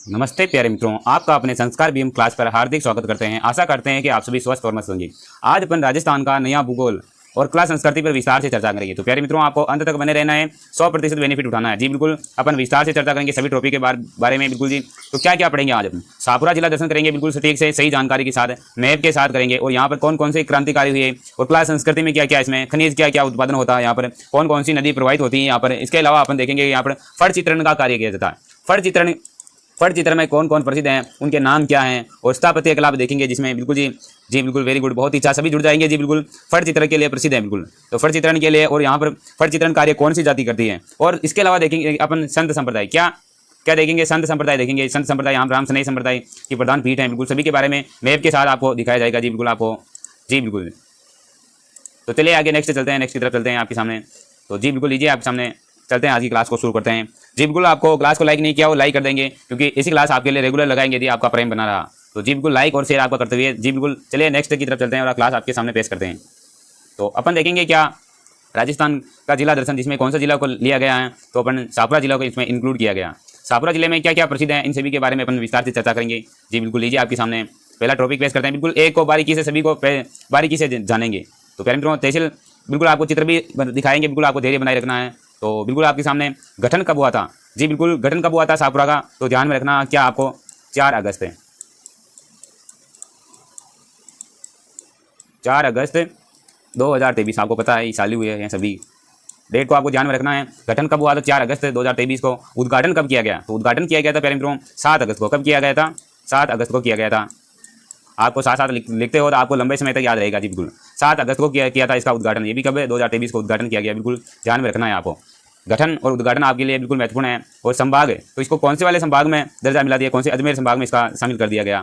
नमस्ते प्यारे मित्रों, आपका अपने संस्कार बीएम क्लास पर हार्दिक स्वागत करते हैं। आशा करते हैं कि आप सभी स्वस्थ और मस्त होंगे। आज अपन राजस्थान का नया भूगोल और कला संस्कृति पर विस्तार से चर्चा करेंगे। तो प्यारे मित्रों, आपको अंत तक बने रहना है, 100% बेनिफिट उठाना है। जी बिल्कुल, अपन विस्तार से चर्चा करेंगे सभी टॉपिक के बारे में। बिल्कुल जी, तो क्या क्या पढ़ेंगे आज अपन? शाहपुरा जिला दर्शन करेंगे, बिल्कुल सटीक से सही जानकारी के साथ, मैप के साथ करेंगे। और यहाँ पर कौन कौन से क्रांतिकारी हुए और कला संस्कृति में क्या क्या, इसमें खनिज क्या क्या उत्पादन होता है, यहाँ पर कौन कौन सी नदी प्रवाहित होती है यहाँ पर। इसके अलावा अपन देखेंगे यहाँ पर फट चित्रण का कार्य किया जाता है। फट चित्र में कौन कौन प्रसिद्ध हैं, उनके नाम क्या हैं, और स्थापत्य कला देखेंगे जिसमें बिल्कुल जी बिल्कुल वेरी गुड, बहुत ही अच्छा, सभी जुड़ जाएंगे जी बिल्कुल। फट चित्र के लिए प्रसिद्ध है बिल्कुल, तो फट चित्रण के लिए, और यहाँ पर फट चित्रण कार्य कौन सी जाति करती है। और इसके अलावा देखेंगे अपन संत संप्रदाय, क्या क्या देखेंगे, संत संप्रदाय देखेंगे। संत संप्रदाय यहाँ राम सनई संप्रदाय की प्रधान पीठ है, बिल्कुल सभी के बारे में मैप के साथ आपको दिखाया जाएगा जी बिल्कुल आपको। जी बिल्कुल, तो चलिए आगे नेक्स्ट चलते हैं, नेक्स्ट की तरफ चलते हैं आपके सामने। तो जी बिल्कुल लीजिए, आपके सामने चलते हैं, आज की क्लास को शुरू करते हैं। जी बिल्कुल, आपको क्लास को लाइक नहीं किया वो लाइक कर देंगे, क्योंकि इसी क्लास आपके लिए रेगुलर लगाएंगे यदि आपका प्रेम बना रहा। तो जी बिल्कुल लाइक और शेयर आपका करते हुए जी बिल्कुल चलिए नेक्स्ट की तरफ चलते हैं और क्लास आपके सामने पेश करते हैं। तो अपन देखेंगे क्या राजस्थान का जिला दर्शन, जिसमें कौन सा जिला को लिया गया है, तो अपन शाहपुरा जिला को इसमें इंक्लूड किया गया। शाहपुरा जिले में क्या क्या प्रसिद्ध है, इन सभी के बारे में अपन विस्तार से चर्चा करेंगे। जी बिल्कुल लीजिए, आपके सामने पहला टॉपिक पेश करते हैं। बिल्कुल एक को बारीकी से, सभी को बारीकी से जानेंगे। तो प्यारे मित्रों, तहसील बिल्कुल आपको चित्र भी दिखाएंगे, बिल्कुल आपको धैर्य बनाए रखना है। तो बिल्कुल आपके सामने गठन कब हुआ था, जी बिल्कुल गठन कब हुआ था शाहपुरा का, तो ध्यान में रखना क्या आपको 4 अगस्त है, 4 अगस्त 2023, आपको पता है चालू हुए हैं सभी डेट को आपको ध्यान में रखना है। गठन कब हुआ था, 4 अगस्त 2023 को। उद्घाटन कब किया गया, तो उद्घाटन किया गया था प्यारे मित्रों 7 अगस्त को। कब किया गया था, 7 अगस्त को किया गया था। आपको साथ साथ लिखते हो तो आपको लंबे समय तक याद रहेगा जी बिल्कुल। 7 अगस्त को किया था इसका उद्घाटन। ये भी कब है, 2023 को उद्घाटन किया गया, बिल्कुल ध्यान में रखना है आपको। गठन और उद्घाटन आपके लिए बिल्कुल महत्वपूर्ण है। और संभाग है, तो इसको कौन से वाले संभाग में दर्जा मिला दिया, कौन से अजमेर संभाग में इसका शामिल कर दिया गया,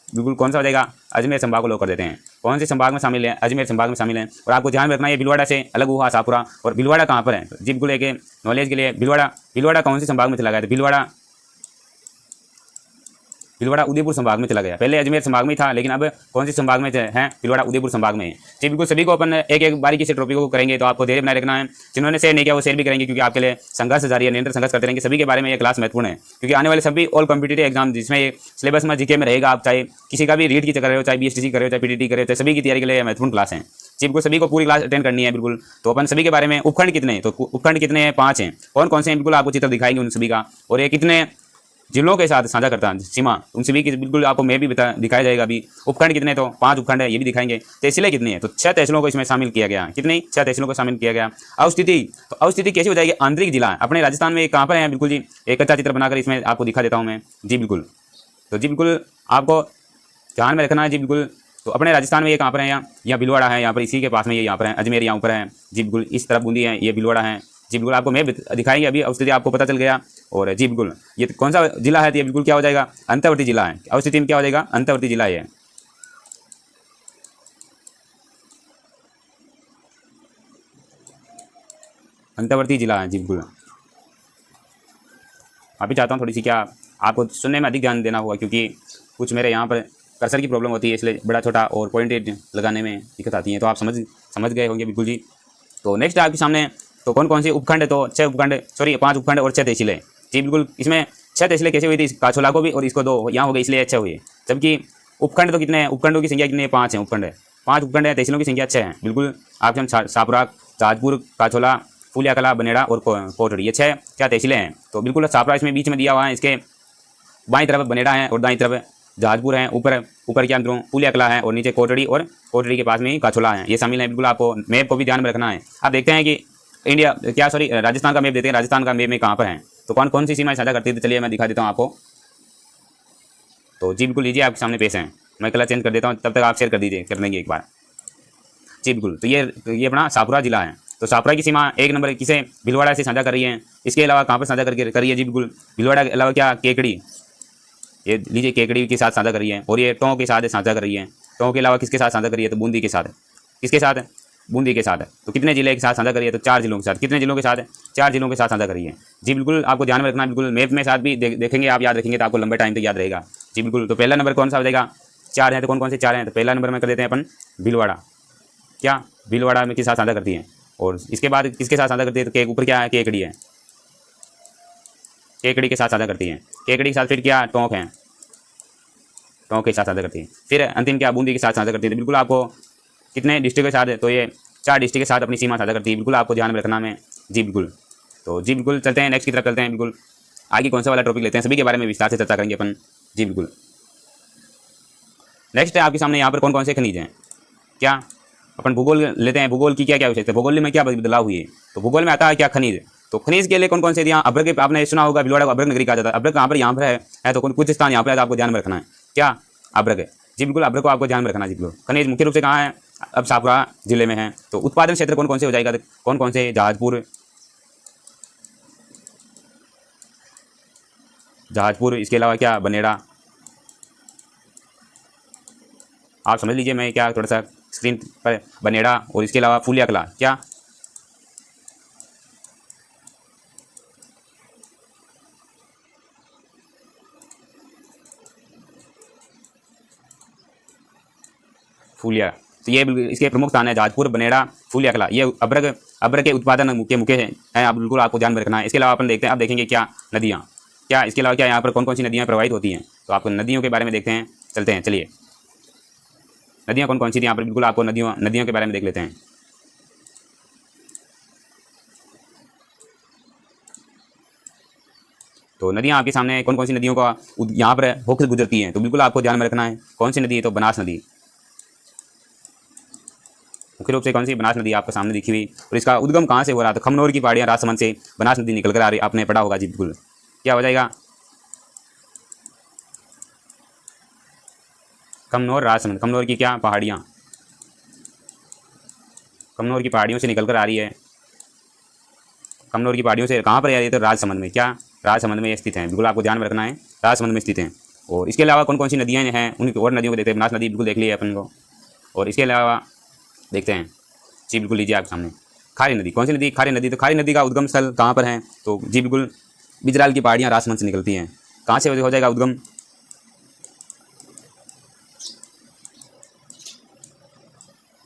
बिल्कुल कौन सा हो जाएगा, अजमेर संभाग को लोग कर देते हैं। कौन से संभाग में शामिल है, अजमेर संभाग में शामिल है। और आपको ध्यान में रखना है भीलवाड़ा से अलग हुआ शाहपुरा। और भीलवाड़ा कहाँ पर है, जी बिल्कुल एक नॉलेज के लिए, भीलवाड़ा कौन से संभाग में चला गया था, भीलवाड़ा उदयपुर संभाग में चला गया। पहले अजमेर संभाग में था, लेकिन अब कौन से संभाग में है, भीलवाड़ा उदयपुर संभाग में है। जी बिल्कुल, सभी को अपन एक एक बारीकी से टॉपिक को करेंगे, तो आपको धैर्य बनाए रखना है। जिन्होंने शेयर नहीं किया वो शेयर भी करेंगे, क्योंकि आपके लिए संघर्ष जारी है, निरंतर संघर्ष करते रहेंगे। सभी के बारे में ये क्लास महत्वपूर्ण है, क्योंकि आने वाले सभी ऑल कॉम्पिटिटिव एग्जाम जिसमें सिलेबस में जीके में रहेगा, आप चाहे किसी का भी रीट की कर रहे हो, चाहे बीएसटीसी कर रहे हो, चाहे पीटीटी कर रहे हो, चाहे सभी की तैयारी के लिए महत्वपूर्ण क्लास है। जी बिल्कुल, सभी को पूरी क्लास अटेंड करनी है बिल्कुल। तो अपन सभी के बारे में, उपखंड कितने हैं, तो उपखंड कितने हैं, 5 हैं। कौन कौन से हैं, बिल्कुल आपको चित्र दिखाएंगे उन सभी का। और ये कितने जिलों के साथ साझा करता है सीमा, उन सभी की बिल्कुल आपको मैं भी दिखाया जाएगा अभी। उपखंड कितने, तो 5 उपखंड है, ये भी दिखाएंगे। तहसीलें कितनी है, तो 6 तहसीलों को इसमें शामिल किया गया। कितनी, 6 तहसीलों को शामिल किया गया। अवस्थिति, तो अवस्थिति कैसी हो जाएगी, आंतरिक जिला है अपने राजस्थान में, कहाँ पर है, बिल्कुल जी एक अच्छा चित्र बनाकर इसमें आपको दिखा देता हूँ मैं। जी बिल्कुल, तो जी बिल्कुल आपको ध्यान में रखना है जी बिल्कुल। तो अपने राजस्थान में ये कहाँ पर है, यहाँ भीलवाड़ा है, यहाँ पर इसी के पास में ये यहाँ पर है, अजमेर यहाँ ऊपर है जी बिल्कुल, इस तरफ बूंदी है, ये भीलवाड़ा है जी बिल्कुल। आपको मैं दिखाएंगे अभी, अवस्थिति आपको पता चल गया। और जी बिल्कुल ये कौन सा जिला है, तो ये बिल्कुल क्या हो जाएगा, अंतर्वर्ती जिला है। अवस्थिति में क्या हो जाएगा, अंतर्वर्ती जिला है। अंतर्वर्ती जिला है जी बिल्कुल। अभी चाहता हूँ थोड़ी सी क्या आपको सुनने में अधिक ध्यान देना होगा, क्योंकि कुछ मेरे यहाँ पर कर्सर की प्रॉब्लम होती है, इसलिए बड़ा छोटा और पॉइंटेड लगाने में दिक्कत आती है। तो आप समझ गए होंगे बिल्कुल जी। तो नेक्स्ट आपके सामने, तो कौन कौन से उपखंड है, तो 6 उपखंड, सॉरी 5 उपखंड और 6 तहसीलें जी बिल्कुल। इसमें 6 तहसीलें कैसे हुई थी, काछोला को भी और इसको 2 यहाँ हो गई, इसलिए 6 हुई। जबकि उपखंड तो कितने हैं, उपखंडों की संख्या कितनी है, 5 है उपखंड है, 5 उपखंड है, तहसीलों की संख्या 6 है बिल्कुल। आपके हम शाहपुरा, ताजपुर, काछोला, फुलिया कला, बनेड़ा और कोटड़ी, ये 6 क्या तहसीलें हैं। तो बिल्कुल शाहपुरा इसमें बीच में दिया हुआ है, इसके बाईं तरफ बनेड़ा है और दाईं तरफ जहाजपुर है, ऊपर क्या अंदरों फुलिया कला है, और नीचे कोटड़ी के पास में ही काछोला है, ये शामिल है बिल्कुल। आपको मैप को भी ध्यान में रखना है। आप देखते हैं कि राजस्थान का मैप देते हैं, राजस्थान का मैप में कहाँ पर है, तो कौन कौन सी सीमाएं साझा करती है, तो चलिए मैं दिखा देता हूँ आपको। तो जी बिल्कुल लीजिए, आपके सामने पेश है, मैं कलर चेंज कर देता हूँ, तब तक आप शेयर कर देंगे एक बार। जी बिल्कुल, तो ये अपना शाहपुरा जिला है। तो शाहपुरा की सीमा 1 नंबर किसे, भीलवाड़ा से साझा कर रही है। इसके अलावा कहाँ पर साझा करके कर रही है, जी बिल्कुल भीलवाड़ा के अलावा क्या, केकड़ी, ये लीजिए केकड़ी के साथ साझा कर रही है। और ये टोंक के साथ साझा कर रही है। टोंक के अलावा किसके साथ साझा कर रही है, तो बूंदी के साथ। किसके साथ, बूंदी के साथ। तो कितने जिले के साथ साझा करिए, तो 4 जिलों के साथ। कितने जिलों के साथ, 4 जिलों के साथ साझा करिए जी बिल्कुल। आपको ध्यान में रखना, बिल्कुल मैप में साथ भी देखेंगे, आप याद रखेंगे तो आपको लंबे टाइम तक याद रहेगा जी बिल्कुल। तो पहला नंबर कौन सा हो जाएगा, 4 हैं, तो कौन कौन से 4 हैं, तो पहला नंबर में कर देते हैं अपन भीलवाड़ा। क्या, भीलवाड़ा में किस साथ साझा करती है। और इसके बाद किसके साथ साझा करती है, तो ऊपर क्या है, केकड़ी है। केकड़ी के साथ साझा करती हैं। केकड़ी के साथ फिर क्या, टोंक है, टोंक के साथ साझा करती है। फिर अंतिम क्या, बूंदी के साथ साझा करती है। तो बिल्कुल आपको कितने डिस्ट्रिक्ट के साथ, तो ये 4 डिस्ट्रिक्ट के साथ अपनी सीमा साझा करती है। बिल्कुल आपको ध्यान में रखना में जी बिल्कुल। तो जी बिल्कुल चलते हैं नेक्स्ट की तरफ चलते हैं। बिल्कुल आगे कौन सा वाला टॉपिक लेते हैं, सभी के बारे में विस्तार से चर्चा करेंगे अपन। जी बिल्कुल। नेक्स्ट है आपके सामने यहाँ पर कौन कौन से खनिज हैं। क्या अपन भूगोल लेते हैं, भूगोल की क्या क्या विशेषता है, भूगोल में क्या बदलाव हुई है। तो भूगोल में आता है क्या, खनिज। तो खनिज के लिए कौन कौन से दिया, अभ्रक, आपने सुना होगा भीलवाड़ा को अभ्रक नगरी कहा जाता है। अभ्रक कहाँ पर, यहाँ पर है तो कुछ स्थान यहाँ पर है, तो आपको ध्यान में रखना है। क्या, अभ्रक है जी बिल्कुल, अभ्रक को आपको ध्यान में रखना है जी बिल्कुल। खनिज मुख्य रूप से कहाँ है, अब शाहपुरा जिले में है। तो उत्पादन क्षेत्र कौन कौन से हो जाएगा, कौन कौन से, जहाजपुर, जहाजपुर, इसके अलावा क्या, बनेड़ा। आप समझ लीजिए, मैं क्या थोड़ा सा स्क्रीन पर, बनेड़ा, और इसके अलावा फूलिया कला। क्या, फूलिया। तो ये इसके प्रमुख स्थान है, जहाजपुर, बनेड़ा, फूलिया कला। ये अभ्रक, अभ्रक के उत्पादन मुख्य मुख्य है, आप बिल्कुल आपको ध्यान में रखना है। इसके अलावा अपन देखते हैं, आप देखेंगे क्या, नदियाँ। क्या, इसके अलावा क्या यहाँ पर कौन कौन सी नदियाँ प्रवाहित होती हैं। तो आपको नदियों के बारे में देखते हैं, चलते हैं, चलिए। नदियाँ कौन कौन सी थी यहाँ पर, बिल्कुल आपको नदियों के बारे में देख लेते हैं। तो नदियाँ आपके सामने कौन कौन सी नदियों का यहाँ पर होकर गुजरती हैं। तो बिल्कुल आपको ध्यान में रखना है, कौन सी नदी है, तो बनास नदी। मुख्य रूप से कौन सी, बनास नदी आपके सामने दिखी हुई। और इसका उद्गम कहाँ से हो रहा था, खमनोर की पहाड़ियाँ, राजसमंद से बनास नदी निकल कर आ रही, आपने पढ़ा होगा जी बिल्कुल। क्या हो जाएगा, खमनोर, राजसमंद, खमनोर की क्या, पहाड़ियाँ, खमनोर की पहाड़ियों से निकल कर आ रही है। कमनौर की पहाड़ियों से कहाँ पर है, ये तो राजसमंद में, क्या, राजसमंद में स्थित है। बिल्कुल आपको ध्यान में रखना है, राजसमंद में स्थित हैं। और इसके अलावा कौन कौन सी नदियाँ हैं, उनकी और नदियों को देखते हैं। बनास नदी बिल्कुल देख ली है अपन को। और इसके अलावा देखते हैं जी बिल्कुल, लीजिए आपके सामने खारी नदी। कौन सी नदी, खारी नदी। तो खारी नदी का उद्गम स्थल कहाँ पर है, तो जी बिल्कुल बिजराल की पहाड़ियाँ राजसमंद से निकलती हैं। कहाँ से हो जाएगा उद्गम,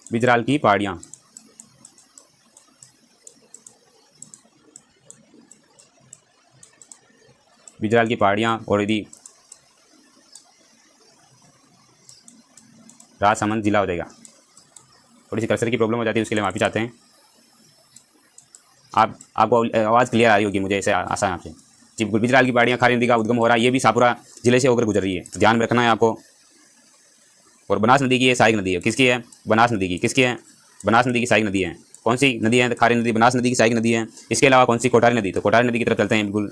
बिजराल की पहाड़ियाँ। बिजराल की पहाड़ियाँ, और यदि राजसमंद जिला हो जाएगा। थोड़ी सी कर्सर की प्रॉब्लम हो जाती है, उसके लिए माफ़ी चाहते हैं। आपको आवाज़ क्लियर आ रही होगी, मुझे ऐसे आशा है आपसे। जी बिल्कुल, बिजराल की पहाड़ियाँ, खारी नदी का उद्गम हो रहा है, ये भी शाहपुरा जिले से होकर गुजर रही है, तो ध्यान में रखना है आपको। और बनास नदी की ये सहायक नदी है, किसकी है, बनास नदी की, किसकी है, बनास नदी की सहायक नदी है। कौन सी नदी है, खारी नदी बनास नदी की सहायक नदी है। इसके अलावा कौन सी, कोठारी नदी। तो कोठारी नदी की तरफ चलते हैं, बिल्कुल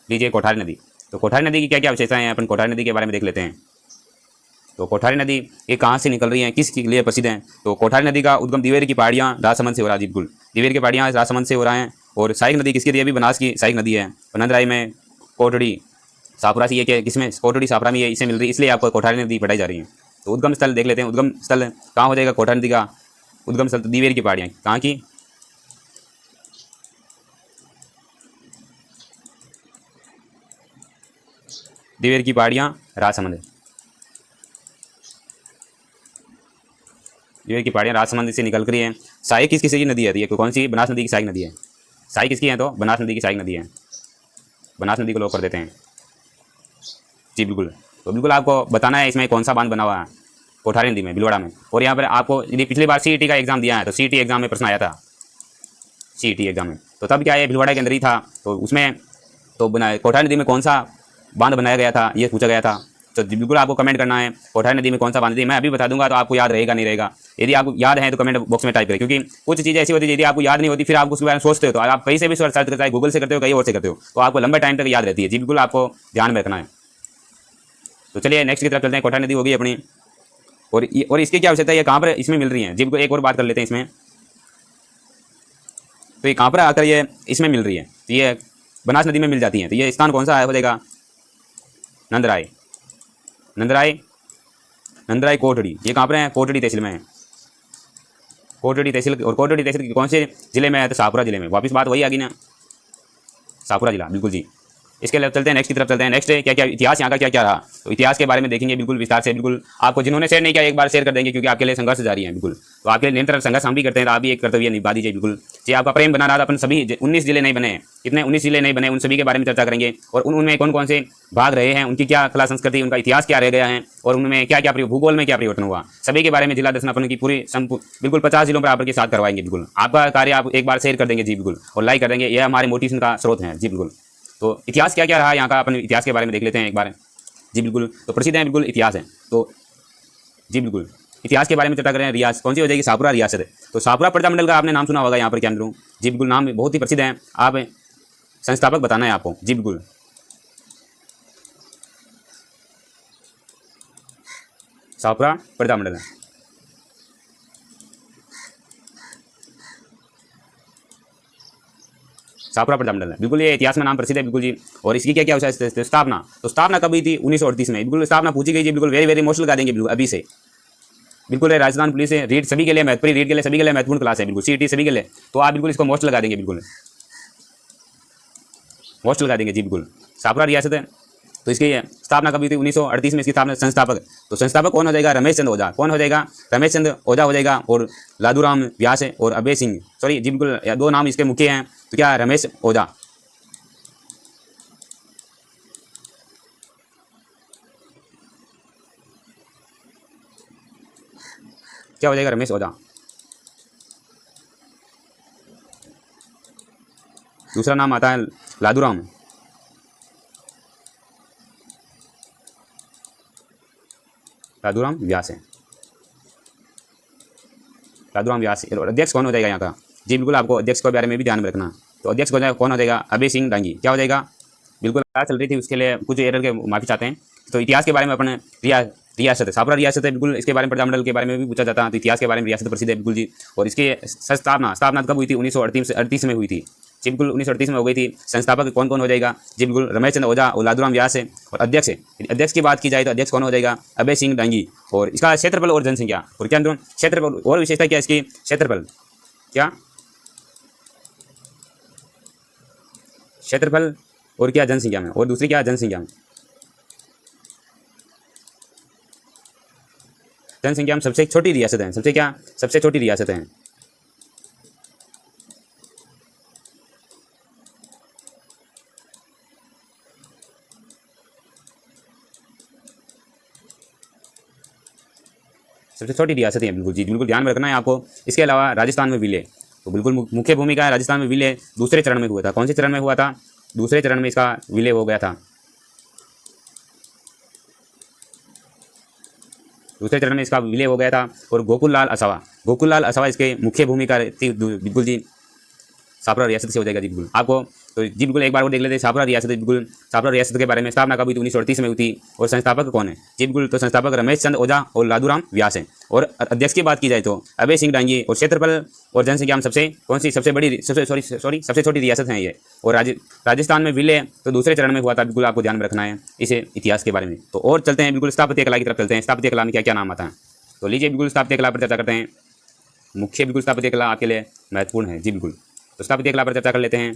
लीजिए कोठारी नदी। तो कोठारी नदी की क्या क्या विशेषताएं हैं, अपन कोठारी नदी के बारे में देख लेते हैं। तो कोठारी नदी ये कहाँ से निकल रही है, किसके लिए प्रसिद्ध है। तो कोठारी नदी का उद्गम दिवेर की पहाड़ियाँ राजसमंद से हो रहा है, बिल्कुल दिवेर की पहाड़ियाँ राजसमंद से हो रहा है। और सहायक नदी किसकी, ये भी बनास की सहायक नदी है। नंदराई में कोटड़ी सापुरा से, ये क्या किसमें, कोटड़ी सापुरा में ये इसे मिल रही है, इसलिए आपको कोठारी नदी पढ़ाई जा रही है। तो उद्गम स्थल देख लेते हैं, उद्गम स्थल कहाँ हो जाएगा, कोठारी नदी का उद्गम स्थल दिवेर की पहाड़ियाँ, कहाँ की, दिवेर की पहाड़ियाँ राजसमंद। दिवेर की पहाड़ियाँ राजसमंद से निकल कर है। सहायक किसकी नदी है, ये कौन सी, बनास नदी की सहायक नदी है। सहायक किसकी है, तो बनास नदी की सहायक नदी है। बनास नदी को लॉक कर देते हैं जी बिल्कुल। तो बिल्कुल आपको बताना है इसमें कौन सा बांध बना हुआ है, कोठारी नदी में, भीलवाड़ा में। और यहाँ पर आपको यदि पिछली बार सीईटी का एग्जाम दिया है, तो सीईटी एग्जाम में प्रश्न आया था, सीईटी एग्जाम में, तो तब क्या है, भीलवाड़ा के अंदर ही था। तो उसमें तो कोठारी नदी में कौन सा बांध बनाया गया था, ये पूछा गया था। तो बिल्कुल आपको कमेंट करना है, कोठारी नदी में कौन सा बांध थी। मैं अभी बता दूंगा, तो आपको याद रहेगा नहीं रहेगा। यदि आपको याद है तो कमेंट बॉक्स में टाइप करें, क्योंकि कुछ चीज़ें ऐसी होती है यदि आपको याद नहीं होती, फिर आप उसके बारे में सोचते हो, तो आप कहीं से भी सर्च करते हो, गूगल से करते हो, कहीं और से करते हो, तो आपको लंबे टाइम तक याद रहती है जी। बिल्कुल आपको ध्यान में रखना है। तो चलिए नेक्स्ट की तरफ चलते हैं। कोठारी नदी होगी अपनी, और इसकी क्या आवश्यकता है, ये कहाँ पर इसमें मिल रही है जी। एक और बात कर लेते हैं इसमें, तो ये कहाँ पर आकर ये इसमें मिल रही है, तो ये बनास नदी में मिल जाती है। तो ये स्थान कौन सा है, हो जाएगा नंदराई, नंदराई, नंदराई कोटड़ी। ये कहाँ पर है, कोटड़ी तहसील में है, कोटड़ी तहसील। और कोटड़ी तहसील कौन से जिले में है, तो शाहपुरा जिले में। वापस बात वही आ गई ना, शाहपुरा जिला, बिल्कुल जी। इसके लिए चलते हैं नेक्स्ट की तरफ चलते हैं। नेक्स्ट क्या क्या इतिहास यहाँ का क्या क्या रहा, तो इतिहास के बारे में देखेंगे बिल्कुल विस्तार से। बिल्कुल आपको जिन्होंने शेयर नहीं किया एक बार शेयर कर देंगे, क्योंकि आपके लिए संघर्ष जारी है बिल्कुल। तो आपके लिए निरंतर संघर्ष हम भी करते हैं, तो आप भी एक कर्तव्य निभा दीजिए बिल्कुल। जी आपका प्रेम बना रहा था, अपन सभी 19 जिले नहीं बने, कितने 19 जिले नहीं बने, उन सभी के बारे में चर्चा करेंगे। और उनमें कौन कौन से भाग रहे हैं, उनकी क्या कला संस्कृति, उनका इतिहास क्या रह गया है, और उनमें क्या क्या भूगोल में क्या परिवर्तन हुआ, सभी के बारे में जिला दर्शन अपन की पूरी बिल्कुल 50 जिलों पर आपके साथ करवाएंगे बिल्कुल। आपका कार्य आप एक बार शेयर कर देंगे जी बिल्कुल, और लाइक कर देंगे, यह हमारे मोटिवेशन का स्रोत है जी बिल्कुल। तो इतिहास क्या क्या रहा यहाँ का, अपन इतिहास के बारे में देख लेते हैं एक बार जी बिल्कुल। तो प्रसिद्ध है बिल्कुल इतिहास है, तो जी बिल्कुल इतिहास के बारे में चर्चा करें। रियासत कौन सी हो जाएगी, शाहपुरा रियासत है। तो शाहपुरा प्रजामंडल का आपने नाम सुना होगा यहाँ पर, क्या अंदर जी बिल्कुल, नाम बहुत ही प्रसिद्ध है। आप संस्थापक बताना है आपको जी बिल्कुल। शाहपुरा प्रजामंडल शाहपुरा प्रजामंडल है बिल्कुल, ये इतिहास में नाम प्रसिद्ध है बिल्कुल जी। और इसकी क्या क्या है स्थापना, तो स्थापना कब हुई थी 1938 में बिल्कुल। स्थापना पूछी गई जी बिल्कुल, वेरी वेरी मोस्ट लगा देंगे बिल्कुल अभी से बिल्कुल। राजस्थान पुलिस है, रीड सभी के लिए महत्वपूर्ण, रीड के लिए सभी के लिए महत्वपूर्ण क्लास है बिल्कुल, सीईटी सभी के लिए। तो आप बिल्कुल इसको मोस्ट लगा देंगे बिल्कुल, मोस्ट लगा देंगे जी बिल्कुल। शाहपुरा रियासत है, तो इसकी स्थापना कब हुई थी 1938 में। इसकी स्थापना संस्थापक, तो संस्थापक कौन हो जाएगा, रमेश चंद ओझा। कौन हो जाएगा, रमेश चंद ओझा हो जाएगा। और लादूराम व्यास है और अभय सिंह, सॉरी जी बिल्कुल, दो नाम इसके मुख्य हैं। तो क्या, रमेश ओझा, क्या हो जाएगा, रमेश ओझा। दूसरा नाम आता है लादूराम, लादूराम व्यास है, लादूराम व्यास। और अध्यक्ष कौन हो जाएगा यहाँ का जी बिल्कुल, आपको अध्यक्ष के बारे में भी ध्यान में रखना। तो अध्यक्ष कौन हो जाएगा, अभय सिंह डांगी। क्या हो जाएगा बिल्कुल, क्लास चल रही थी उसके लिए कुछ एरर के माफी चाहते हैं। तो इतिहास के बारे में अपन रियासत है, शाहपुरा रियासत है बिल्कुल। इसके बारे में प्रजामंडल के बारे में भी पूछा जाता है, तो इतिहास के बारे में रियासत प्रसिद्ध है बिल्कुल जी। और इसकी स्थापना कब हुई थी, 1938 में हुई थी जी बिल्कुल, 1938 में हो गई थी। संस्थापक कौन कौन हो जाएगा जी बिल्कुल, रमेश चंद ओझा और लादूराम व्यास है। और अध्यक्ष है, अध्यक्ष की बात की जाए तो अध्यक्ष कौन हो जाएगा, अभय सिंह डांगी। और इसका क्षेत्रफल और जनसंख्या, और क्या अंदर क्षेत्रफल और विशेषता क्या इसकी, क्षेत्रफल क्या, क्षेत्रफल और क्या जनसंख्या में, और दूसरी क्या जनसंख्या में। जनसंख्या में सबसे छोटी रियासत है, सबसे छोटी रियासत है। सबसे छोटी रियासत है बिल्कुल जी बिल्कुल, ध्यान में रखना है आपको। इसके अलावा राजस्थान में विलय, तो बिल्कुल मुख्य भूमिका है राजस्थान में विलय। दूसरे चरण में हुआ था, कौन से चरण में हुआ था, दूसरे चरण में इसका विलय हो गया था। दूसरे चरण में इसका विलय हो गया था। और गोकुल लाल असावा इसके मुख्य भूमिका थी बिल्कुल जी। शाहपुरा रियासत से हो जाएगा जी बिल्कुल आपको। तो जी बिल्कुल एक बार वो देख लेते हैं शाहपुरा रियासत बिल्कुल। शाहपुरा रियासत के बारे में स्थापना कब हुई थी, 1938 में हुई थी। और संस्थापक कौन है जी बिल्कुल, तो संस्थापक रमेश चंद ओझा और लादूराम व्यास है। और अध्यक्ष की बात की जाए तो अभय सिंह डांगी। और क्षेत्रफल और जनसंख्या में सबसे कौन सी सबसे छोटी रियासत है ये। और राजस्थान में विलय तो दूसरे चरण में हुआ था बिल्कुल, आपको ध्यान में रखना है इसे इतिहास के बारे में। तो और चलते हैं बिल्कुल स्थापत्य कला की तरफ चलते हैं। स्थापत्य कला में क्या क्या नाम आता है, तो लीजिए बिल्कुल स्थापत्य कला पर चर्चा करते हैं। मुख्य बिल्कुल स्थापत्य कला आपके लिए महत्वपूर्ण है जी बिल्कुल। तो स्थापत्य कला पर चर्चा कर लेते हैं।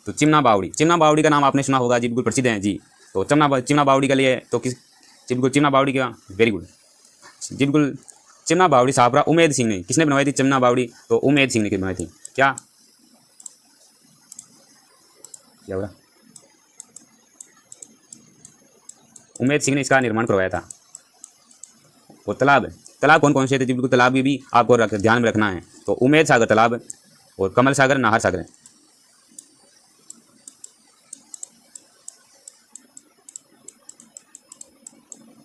तो चिमना बावड़ी का नाम आपने सुना होगा जी बिल्कुल, प्रसिद्ध है जी। तो चिमना बावड़ी के लिए तो किस जी बिल्कुल, चिमना बावड़ी का वेरी गुड जी बिल्कुल। चिमना बावड़ी शाहपुरा उमेद सिंह ने, किसने बनवाई थी चिमना बावड़ी, तो उमेद सिंह ने बनवाई थी। क्या हो रहा, उमेद सिंह ने इसका निर्माण करवाया था। और तालाब कौन कौन से थे जी बिल्कुल, तालाब भी आपको ध्यान में रखना है। तो उमेद सागर तालाब और कमल सागर, नाहर सागर।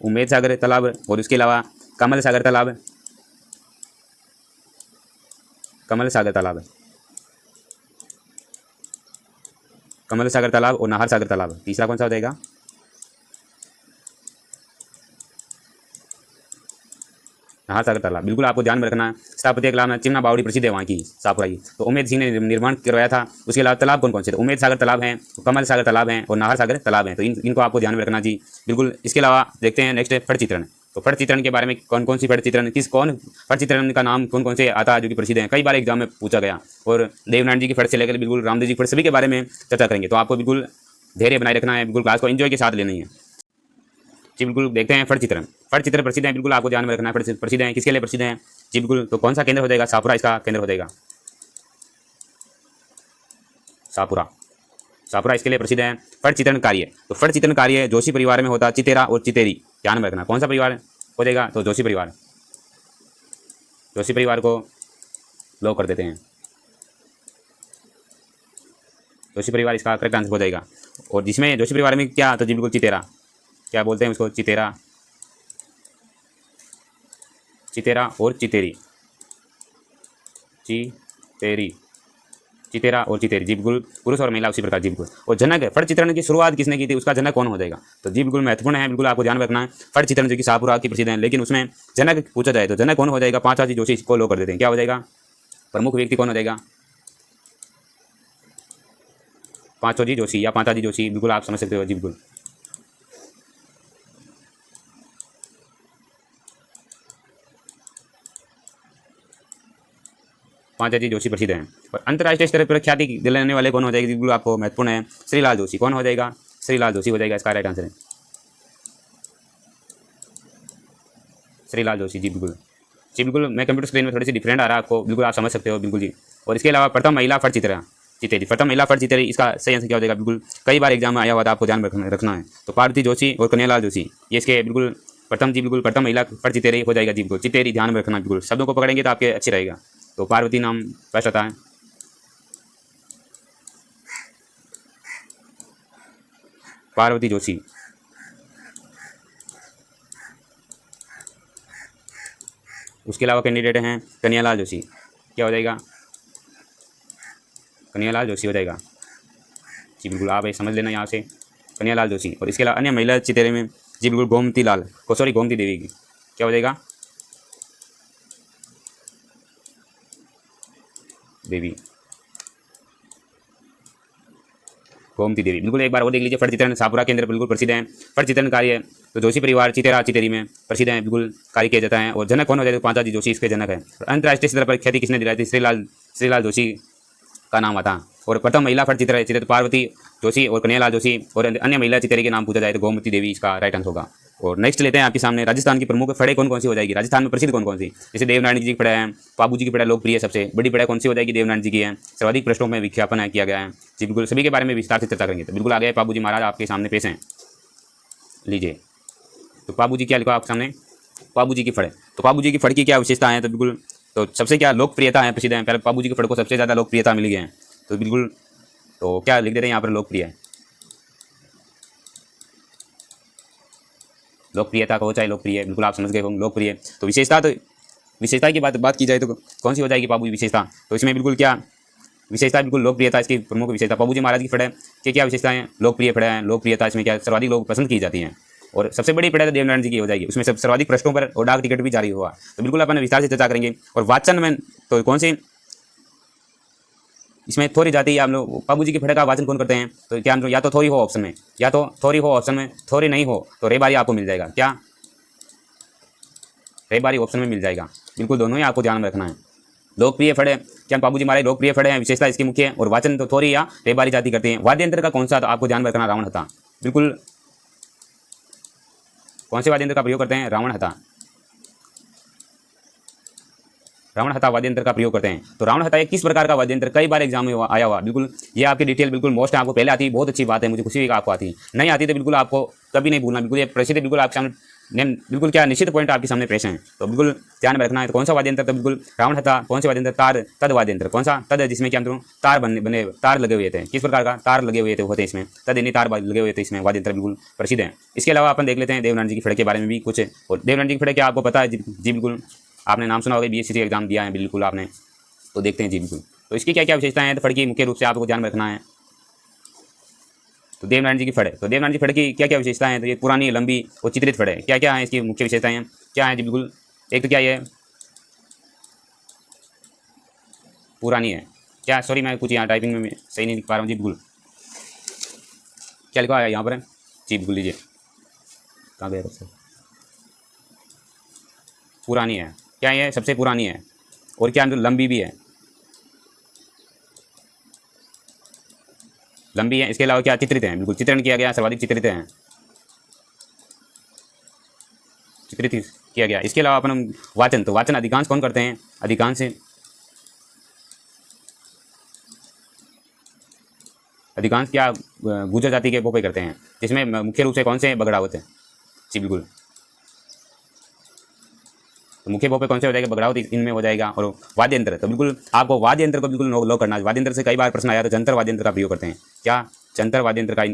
उमेद सागर तालाब और उसके अलावा कमल सागर तालाब, कमल सागर तालाब और नाहर सागर तालाब। तीसरा कौन सा हो जाएगा, नाहर सागर तालाब। बिल्कुल आपको ध्यान में रखना है। स्थापत्य कला में चिमना बावड़ी प्रसिद्ध है वहाँ की शाहपुरा की। तो उमेद सिंह ने निर्माण करवाया था। उसके अलावा तालाब कौन कौन से थे, उमेद सागर तालाब हैं, कमल सागर तालाब हैं और नाहर सागर तालाब हैं। तो इनको आपको ध्यान में रखना जी बिल्कुल। इसके अलावा देखते हैं नेक्स्ट फट चित्रण। तो फट चित्रण के बारे में कौन कौन सी फट चित्रण, फट चित्रण का नाम कौन कौन से आता है जो कि प्रसिद्ध है, कई बार एग्जाम में पूछा गया। और देवनारायण जी की फट से लेकर बिल्कुल रामदेव जी की फट, सभी के बारे में चर्चा करेंगे। तो आपको बिल्कुल धैर्य बनाए रखना है, बिल्कुल क्लास को एंजॉय के साथ लेनी है जी। बिल्कुल देखते हैं फट चित्रण। फट चित्र प्रसिद्ध है, बिल्कुल आपको ध्यान में रखना है। फट प्रसिद्ध है, किसके लिए प्रसिद्ध है जी? बिल्कुल, तो कौन सा केंद्र हो जाएगा? शाहपुरा इसका केंद्र हो जाएगा। शाहपुरा, शाहपुरा इसके लिए प्रसिद्ध है। फट चित्रण कार्य, तो फट चित्रण कार्य जोशी परिवार में होता है, चितेरा और चितेरी, ध्यान में रखना। कौन सा परिवार हो जाएगा? तो जोशी परिवार। जोशी परिवार को लॉक कर देते हैं, जोशी परिवार इसका करेक्ट आंसर हो जाएगा। और जिसमें जोशी परिवार में क्या, तो जी बिल्कुल चितेरा, क्या बोलते हैं उसको? चितेरा, चितेरा और चितेरी, चितेरी, चितेरा और चितेरी जी बिल्कुल, पुरुष और महिला उसी प्रकार जी बिल्कुल। और जनक, फट चित्रण की शुरुआत किसने की थी? उसका जनक कौन हो जाएगा? तो जी बिल्कुल महत्वपूर्ण है, बिल्कुल आपको ध्यान रखना है। फट चित्रण जो कि शाहपुरा की प्रसिद्ध है, लेकिन उसमें जनक पूछा जाए तो जनक कौन हो जाएगा? पांचवाजी जोशी को लो कर देते हैं। क्या हो जाएगा? प्रमुख व्यक्ति कौन हो जाएगा? पांचवाजी जोशी या पांचाजी जोशी, बिल्कुल आप समझ सकते हो जी बिल्कुल। पांचाजी जोशी प्रसिद्ध हैं। और अंतर्राष्ट्रीय स्तर पर ख्याति दिलाने वाले कौन हो जाएगी? बिल्कुल आपको महत्वपूर्ण है, श्रीलाल जोशी। कौन हो जाएगा? श्रीलाल जोशी हो जाएगा, इसका राइट आंसर है श्रीलाल जोशी जी बिल्कुल। जी बिल्कुल, मैं कंप्यूटर स्क्रीन में थोड़ी सी डिफरेंट आ रहा है आपको, बिल्कुल आप समझ सकते हो बिल्कुल जी। और इसके अलावा प्रथम महिला फट चित्रा चितेरी, प्रथम महिला फट चितेरी, इसका सही आंसर क्या हो जाएगा? बिल्कुल कई बार एग्जाम में आया हुआ था, आपको ध्यान रखना है। तो पार्वती जोशी और कन्हैयालाल जोशी, ये इसके बिल्कुल प्रथम जी बिल्कुल प्रथम महिला फट चितेरी हो जाएगा जी बिल्कुल। चितेरी ध्यान में रखना, बिल्कुल शब्दों को पकड़ेंगे तो आपके अच्छे रहेगा। तो पार्वती नाम फर्स्ट आता है, पार्वती जोशी। उसके अलावा कैंडिडेट हैं कन्हैयालाल जोशी, क्या हो जाएगा? कन्हैयालाल जोशी हो जाएगा जी बिल्कुल, आप ये समझ लेना यहाँ से, कन्हैयालाल जोशी। और इसके अलावा अन्य महिला चितेरे में जी बिल्कुल गोमती लाल को, सॉरी गोमती देवी की, क्या हो जाएगा? देवी, गोमती देवी, बिल्कुल एक बार वो देख लीजिए। फट चित्रण शाहपुरा के अंदर बिल्कुल प्रसिद्ध है। फट चित्रण कार्य तो जोशी परिवार चितेरा चितेरी में प्रसिद्ध है, बिल्कुल कार्य किया जाता है। और जनक कौन हो जाएगा? पांचाजी जोशी इसके जनक है। अंतर्राष्ट्रीय स्तर पर ख्याति किसने दिलाई थी? श्रीलाल जोशी का नाम आता। और प्रथम महिला फट चित्र चित्र पार्वती जोशी और कन्हैयालाल जोशी, और अन्य महिला चितेरी के नाम पूछा जाए तो गोमती देवी इसका राइट आंसर होगा। और नेक्स्ट लेते हैं आपके सामने राजस्थान की प्रमुख फड़े कौन कौन सी हो जाएगी? राजस्थान में प्रसिद्ध कौन कौन सी? जैसे देवनारायण जी की फड़ा है, पाबू जी की फड़ा लोकप्रिय, सबसे बड़ी फड़ा कौन सी हो जाएगी? देवनारायण जी की है, सर्वाधिक पृष्ठों में विज्ञापन है किया गया है जी बिल्कुल। सभी के बारे में विस्तार से चर्चा करेंगे। तो बिल्कुल आ गए पाबू जी महाराज आपके सामने पेश हैं, लीजिए। तो पाबू जी क्या लिखा आपके सामने? पाबू जी की फड़। तो पाबू जी की फड़ की क्या विशेषता है? तो बिल्कुल तो सबसे क्या लोकप्रियता है, प्रसिद्ध है। पहले पाबू जी की फड़ को सबसे ज़्यादा लोकप्रियता मिली है, तो बिल्कुल तो क्या लिख देते हैं यहाँ पर? लोकप्रिय है। लोकप्रियता को चाहे लोकप्रिय, बिल्कुल आप समझ गए होंगे लोकप्रिय। तो विशेषता की बात की जाए तो कौन सी हो जाएगी पाबू जी विशेषता? तो इसमें बिल्कुल क्या विशेषता? बिल्कुल लोकप्रियता इसकी प्रमुख विशेषता। पाबू जी महाराज की फड़ है कि क्या विशेषता है? लोकप्रिय फड़ है, लोकप्रियता इसमें क्या सर्वाधिक लोग पसंद की जाती हैं। और सबसे बड़ी फड़ है देवनारायण जी की हो जाएगी, उसमें सब सर्वाधिक पृष्ठों पर और डाक टिकट भी जारी हुआ। तो बिल्कुल अपन विस्तार से चर्चा करेंगे। और वाचन में तो कौन सी इसमें थोड़ी जाती है? आप लोग पाबू जी की फड़े का वाचन कौन करते हैं? तो क्या या तो थोड़ी हो ऑप्शन में, या तो थोड़ी हो ऑप्शन में, थोड़ी नहीं हो तो रेबारी आपको मिल जाएगा। क्या रेबारी ऑप्शन में मिल जाएगा? बिल्कुल दोनों ही आपको ध्यान में रखना है। लोकप्रिय फड़े क्या पाबू जी हमारे लोकप्रिय फड़े हैं, विशेषता इसकी मुख्य है। और वाचन तो थोड़ी या रेबारी जाति करते हैं। वाद्य यंत्र का कौन सा? तो आपको ध्यान में रखना, रावण हथा। बिल्कुल कौन से वाद्य यंत्र का प्रयोग करते हैं? रावण हथा। रावण हथा वाद्य यंत्र का प्रयोग करते हैं। तो रावण हथा एक किस प्रकार का वाद्य यंत्र? कई बार एग्जाम में आया हुआ, बिल्कुल ये आपकी डिटेल बिल्कुल मोस्ट है, आपको पहले आती है, बहुत अच्छी बात है, मुझे खुशी हुई कि आपको आती है। नहीं आती तो बिल्कुल आपको कभी नहीं भूलना, बिल्कुल ये प्रसिद्ध बिल्कुल आपके सामने नेम बिल्कुल क्या निश्चित पॉइंट आपके सामने पेश हैं। तो बिल्कुल ध्यान में रखना है। तो कौन सा वाद्य यंत्र? तो बिल्कुल रावण हथा। कौन से वाद्य यंत्र? तार, तद वाद्य यंत्र। कौन सा? तद, जिसमें क्या अंदर तार बने तार लगे हुए थे। किस प्रकार का? तार लगे हुए थे होते इसमें, तद यानी तार लगे हुए थे इसमें, वाद्य यंत्र बिल्कुल प्रसिद्ध है। इसके अलावा अपन देख लेते हैं देवनारायण जी की फड़े के बारे में भी कुछ। और देवनारायण जी की फड़े क्या आपको पता है? जी बिल्कुल आपने नाम सुना होगा, BSc एग्जाम दिया है बिल्कुल आपने, तो देखते हैं जी बिल्कुल। तो इसकी क्या क्या विशेषताएं हैं? तो फड़ की मुख्य रूप से आपको ध्यान में रखना है। तो देवनारायण जी की फड़ है, तो देवनारायण जी फड़ की क्या क्या विशेषताएं हैं? तो ये पुरानी, लंबी और चित्रित फड़ है। क्या क्या है इसकी मुख्य विशेषताएं हैं? क्या है जी? बिल्कुल एक तो क्या ये पुरानी है। क्या, सॉरी मैं कुछ यहाँ टाइपिंग में सही नहीं लिख पा रहा हूँ जी। बिल्कुल क्या लिखा है यहाँ पर जी? बिल्कुल लीजिए, कहाँ गया सर? पुरानी है। क्या ये सबसे पुरानी है? और क्या अंदर लंबी भी है? लंबी है। इसके अलावा क्या चित्रित हैं, बिल्कुल चित्रण किया गया, सर्वाधिक चित्रित हैं, चित्रित किया गया। इसके अलावा अपन वाचन, तो वाचन अधिकांश कौन करते हैं, अधिकांश क्या गुर्जर जाति के पोपे करते हैं, जिसमें मुख्य रूप से कौन से बगड़ावत हैं। जी बिल्कुल, तो मुख्य पोपे कौन से हो जाएगा, बगड़ावत इनमें हो जाएगा। और वाद्य यंत्र, तो बिल्कुल आपको वाद्य यंत्र को बिल्कुल लो करना है। वाद्य यंत्र से कई बार प्रश्न आया, तो जंतर वाद्य यंत्र का प्रयोग करते हैं। क्या जंतर वाद्य यंत्र का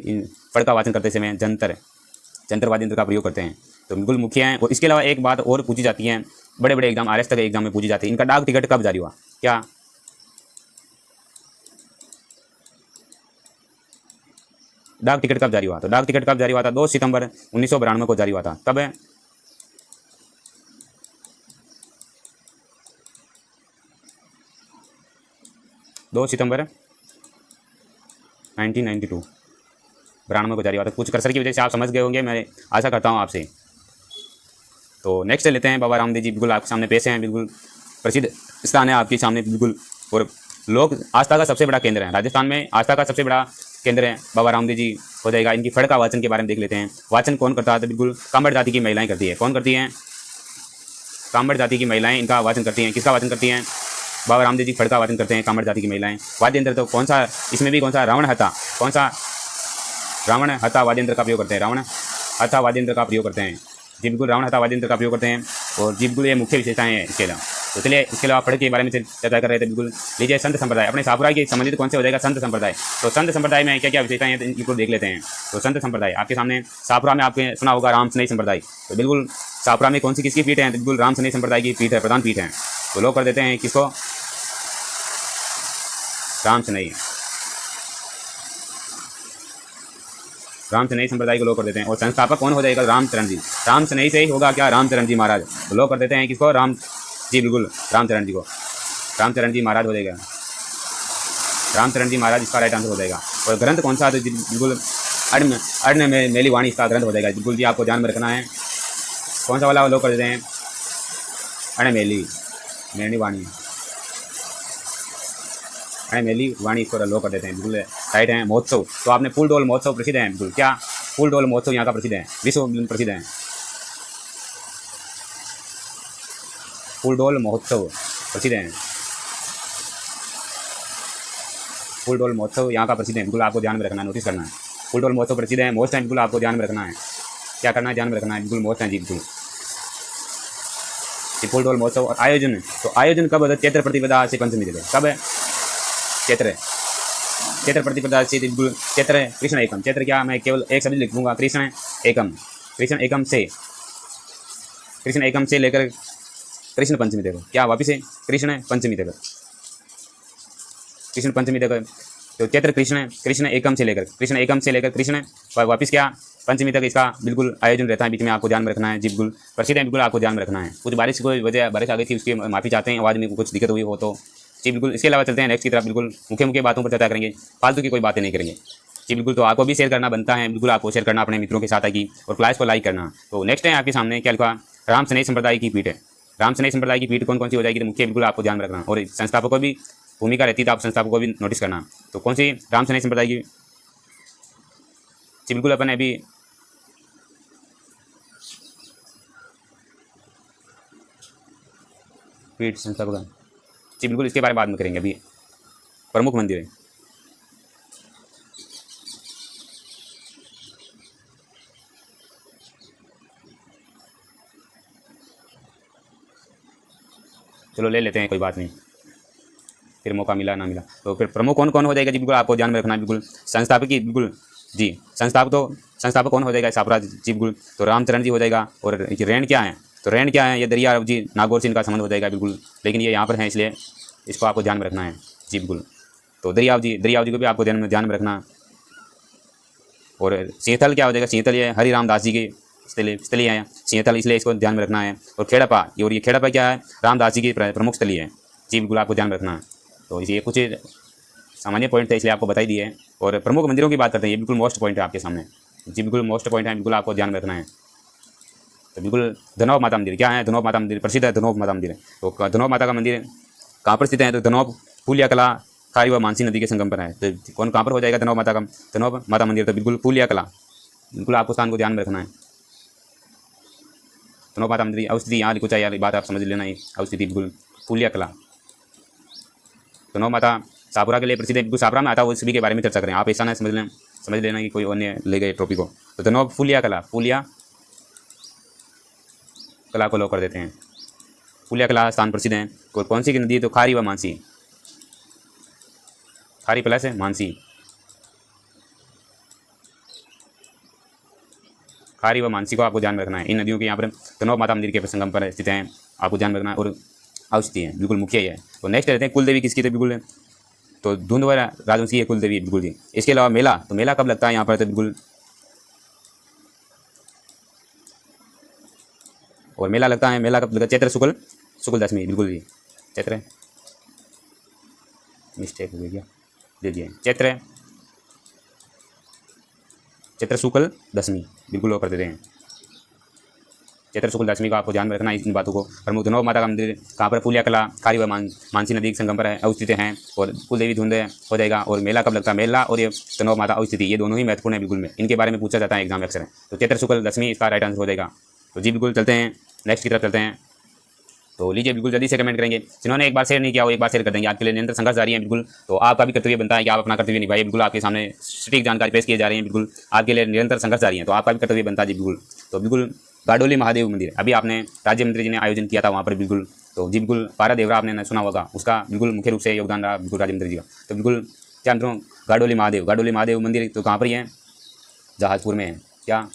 फड़ का वाचन करते समय जंतर वाद्य यंत्र का प्रयोग करते हैं, तो बिल्कुल मुख्य हैं। और इसके अलावा एक बात और पूछी जाती है, बड़े बड़े एग्जाम, RS तक एग्जाम में पूछी जाती है, इनका डाक टिकट कब जारी हुआ। क्या डाक टिकट कब जारी हुआ, तो डाक टिकट कब जारी हुआ था, 2 सितंबर 1992 को जारी हुआ था। कब है, 2 सितंबर 1992 92 को जारी हुआ था। कुछ कर्सर की वजह से आप समझ गए होंगे, मैं आशा करता हूँ आपसे। तो नेक्स्ट लेते हैं, बाबा रामदेव जी बिल्कुल आपके सामने पेश हैं, बिल्कुल प्रसिद्ध स्थान है आपके सामने बिल्कुल, और लोक आस्था का सबसे बड़ा केंद्र है। राजस्थान में आस्था का सबसे बड़ा केंद्र है बाबा रामदेव जी हो जाएगा। इनकी फड़ का वाचन के बारे में देख लेते हैं। वाचन कौन करता है, तो बिल्कुल कांबड़ जाति की महिलाएं करती है। कौन करती हैं, कांबड़ जाति की महिलाएं इनका वाचन करती हैं। किसका वाचन करती हैं, बाबा रामदेव जी फड़ का वाचन करते हैं, कांबड़ जाति की महिलाएं। वाद्य यंत्र तो कौन सा, इसमें भी कौन सा, रावण हथा वाद्य यंत्र का प्रयोग करते हैं, रावण हथा वाद्य यंत्र का प्रयोग करते हैं। जी बिल्कुल, रावण हथा वाद्य यंत्र का प्रयोग करते हैं। और जी बिल्कुल ये मुख्य विशेषताएं हैं इसके अलावा। तो चलिए इसके अलावा फड़ के बारे में चर्चा कर रहे थे। बिल्कुल लीजिए, संत संप्रदाय, अपने शाहपुरा के संबंधित कौन से हो जाएगा, संत संप्रदाय। तो संत संप्रदाय में क्या क्या विशेषताएं हैं, इनको देख लेते हैं। तो संत संप्रदाय आपके सामने, शाहपुरा में आपने सुना होगा राम स्नेही संप्रदाय। तो बिल्कुल शाहपुरा में कौन सी किसकी पीठ है, बिल्कुल राम स्नेही संप्रदाय की पीठ है, प्रधान पीठ है। तो लोग कर देते हैं किसको, राम स्नेही संप्रदाय को लोग कर देते हैं। और संस्थापक कौन हो जाएगा, रामचरण जी। राम स्नेही से ही होगा क्या, रामचरण जी महाराज। तो लोग कर देते हैं किसको, राम जी, बिल्कुल रामचरण जी को, रामचरण जी महाराज हो जाएगा, रामचरण जी महाराज इसका राइट आंसर हो जाएगा। और ग्रंथ कौन सा, तो बिल्कुल अर्ण में मेली वाणी इसका ग्रंथ हो जाएगा। बिल्कुल जी आपको ध्यान में रखना है, कौन सा वाला लोग कर देते हैं, अर्ण मेली वाणी, मेली वाणी इसको लो कर देते हैं। बिल्कुल राइट है। महोत्सव, तो आपने फूल डोल महोत्सव प्रसिद्ध है, बिल्कुल क्या, फूल डोल महोत्सव यहाँ का प्रसिद्ध है, विश्व प्रसिद्ध है। फूल डोल महोत्सव प्रसिद्ध है, फूल डोल महोत्सव यहाँ का प्रसिद्ध है। बिल्कुल आपको ध्यान में रखना है, नोटिस करना है। फूल डोल महोत्सव प्रसिद्ध है, मोस्ट है, बिल्कुल आपको ध्यान में रखना है। क्या करना है, ध्यान में रखना है, बिल्कुल मोस्ट है जी, बिल्कुल फूल डोल महोत्सव। और आयोजन, तो आयोजन कब होता है, चैत्र प्रतिपदा से पंचमी तक। कब है, चैत्र प्रतिपदा से, बिल्कुल चैत्र कृष्ण एकम। चैत्र क्या, मैं केवल एक शब्द लिख दूंगा, कृष्ण एकम। कृष्ण एकम से लेकर कृष्ण पंचमी तक। क्या, वापिस से कृष्ण पंचमी तक, तो चैत्र कृष्ण एकम से लेकर कृष्ण वापिस क्या, पंचमी तक इसका बिल्कुल आयोजन रहता है। बीच में आपको ध्यान में रखना है जी, बिल्कुल प्रसिद्ध है, बिल्कुल आपको ध्यान में रखना है। कुछ बारिश की वजह, बारिश आ गई थी, उसकी माफ़ी चाहते हैं, आवाज़ में कुछ दिक्कत हुई हो तो जी बिल्कुल। इसके अलावा चलते हैं नेक्स्ट की तरफ, बिल्कुल मुख्य बातों पर चर्चा करेंगे, फालतू की कोई बातें नहीं करेंगे जी बिल्कुल। तो आपको भी शेयर करना बनता है, बिल्कुल आपको शेयर करना अपने मित्रों के साथ आएगी, और क्लास को लाइक करना। तो नेक्स्ट है आपके सामने क्या लिखा, राम स्नेही संप्रदाय की पीठ है। राम स्नेही संप्रदाय की पीठ कौन कौन सी हो जाएगी, तो मुख्य बिल्कुल आपको ध्यान में रखना, और संस्थापकों को भी भूमिका रहती है, तो आप संस्थापकों को भी नोटिस करना। तो कौन सी, राम स्नेही संप्रदाय की जी बिल्कुल अपन अभी पीठ संस्थापक जी बिल्कुल, इसके बारे में बाद में करेंगे। अभी प्रमुख मंदिर है, चलो ले लेते हैं, कोई बात नहीं, फिर मौका मिला ना मिला। तो फिर प्रमुख कौन कौन हो जाएगा जी, बिल्कुल आपको ध्यान में रखना है। बिल्कुल संस्थापक की, बिल्कुल जी संस्थापक कौन हो जाएगा, शाहपुरा जी बिल्कुल, तो रामचरण जी हो जाएगा। और रेण क्या है, तो रेण क्या है, ये दरिया जी नागौर से इनका संबंध हो जाएगा बिल्कुल, लेकिन ये यहाँ पर है इसलिए इसको आपको ध्यान में रखना है जी बिल्कुल। तो दरियाव जी को भी आपको ध्यान में रखना। और सिंहथल क्या हो जाएगा, सिंहथल ये हरि रामदास जी की स्थली है सिंहथल, इसलिए इसको ध्यान में रखना है। और खेड़प्पा, ये खेड़प्पा क्या है, रामदास जी की प्रमुख स्थली है जी बिल्कुल, आपको ध्यान में रखना है। तो ये कुछ सामान्य पॉइंट थे, इसलिए आपको बताई दिए। और प्रमुख मंदिरों की बात करते हैं, ये बिल्कुल मोस्ट पॉइंट है आपके सामने जी, बिल्कुल मोस्ट पॉइंट है, बिल्कुल आपको ध्यान में रखना है। तो बिल्कुल धनौब माता मंदिर क्या है, धनौब माता मंदिर प्रसिद्ध है, धनौब माता मंदिर है। तो धनौब माता का मंदिर कहाँ पर स्थित है, तो धनौब फूलिया कला खारी व मानसी नदी के संगम पर है। तो कौन कहाँ पर हो जाएगा? तनोब माता का, तनोब माता मंदिर। तो बिल्कुल फूलिया कला, बिल्कुल आपको स्थान को ध्यान में रखना है। तनोब माता मंदिर अवस्थिति यहाँ लिखो, चाहिए यार बात आप समझ लेना है। अवस्थिति बिल्कुल फूलिया कला। तनोब माता सापुरा के लिए प्रसिद्ध है, बिल्कुल सापुरा में आता है, वो सभी के बारे में चर्चा करें। आप ऐसा ना समझ लेना कि कोई अन्य ले गए टॉपिक को। तो तनोब फूलिया कला, फूलिया कला को लो कर देते हैं। फूलिया कला स्थान प्रसिद्ध है। और कौन सी की नदी है? तो खारी व मानसी, खारी प्लस है मानसी, खारी व मानसी को आपको ध्यान में रखना है। इन नदियों के यहाँ पर तनोब माता मंदिर के संगम पर स्थित हैं, आपको ध्यान में रखना है। और अवस्थिति है, बिल्कुल मुख्य ही है। तो नेक्स्ट रहते हैं कुल देवी किसकी? तो बिल्कुल तो धुंधवा राजवंशी है कुल देवी, बिल्कुल जी। इसके अलावा मेला, तो मेला कब लगता है यहाँ पर? तो बिल्कुल, और मेला लगता है, मेला कब लगता है? चैत्र शुक्ल दशमी, बिल्कुल जी। चैत्र, मिस्टेक हो गई क्या? दीजिए चैत्र शुक्ल दशमी, बिल्कुल वो कर देते हैं। चैत्र शुक्ल दशमी को आपको ध्यान में रखना है इन बातों को। प्रमुख तनोब माता का मंदिर कहाँ पर? फूलिया कला, खारी व मानसी नदी के संगम पर है, अवस्थित हैं। और कुल देवी धुंध हो जाएगा। और मेला कब लगता है? मेला और ये तनोब माता अवस्थिति, ये दोनों ही महत्वपूर्ण है बिल्कुल में, इनके बारे में पूछा जाता है एग्जाम अक्सर है। तो चैत्र शुक्ल दशमी इसका राइट आंसर हो जाएगा। तो जी बिल्कुल चलते हैं नेक्स्ट की तरफ चलते हैं। तो लीजिए बिल्कुल जल्दी से कमेंट करेंगे। जिन्होंने एक बार शेयर नहीं किया वो एक बार शेयर कर देंगे। आपके लिए निरंतर संघर्ष जारी है बिल्कुल। तो आपका भी कर्तव्य बनता है कि आप अपना कर्तव्य निभाइए। बिल्कुल आपके सामने सटीक जानकारी पेश की जा रही है, बिल्कुल आपके लिए निरंतर संघर्ष जारी है। तो आपका भी कर्तव्य बनता है जी बिल्कुल। तो बिल्कुल गाडोली महादेव मंदिर अभी आपने राज्य मंत्री जी ने आयोजन किया था वहाँ पर, बिल्कुल। तो जी बिल्कुल पारा देवरा आपने सुना होगा, उसका बिल्कुल मुख्य रूप से योगदान रहा बिल्कुल राज्य मंत्री जी का। तो बिल्कुल क्या मित्रों, गाडोली महादेव मंदिर तो कहाँ पर ही है? जहाजपुर में है। क्या?